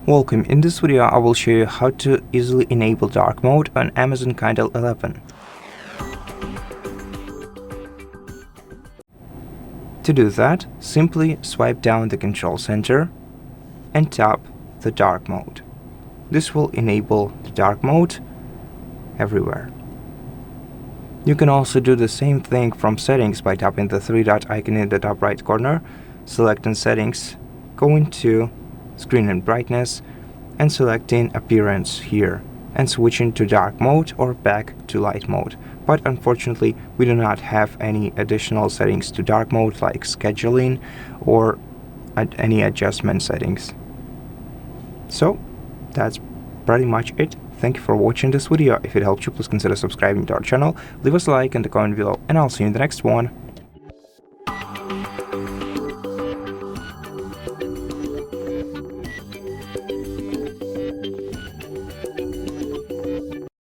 Welcome. In this video I will show you how to easily enable dark mode on Amazon Kindle 11. To do that, simply swipe down the control center and tap the dark mode. This will enable the dark mode everywhere. You can also do the same thing from settings by tapping the three-dot icon in the top right corner, selecting settings, going to screen and brightness, and selecting appearance here, and switching to dark mode or back to light mode. But unfortunately, we do not have any additional settings to dark mode like scheduling or any adjustment settings. So that's pretty much it. Thank you for watching this video. If it helped you, please consider subscribing to our channel, leave us a like and a comment below, and I'll see you in the next one.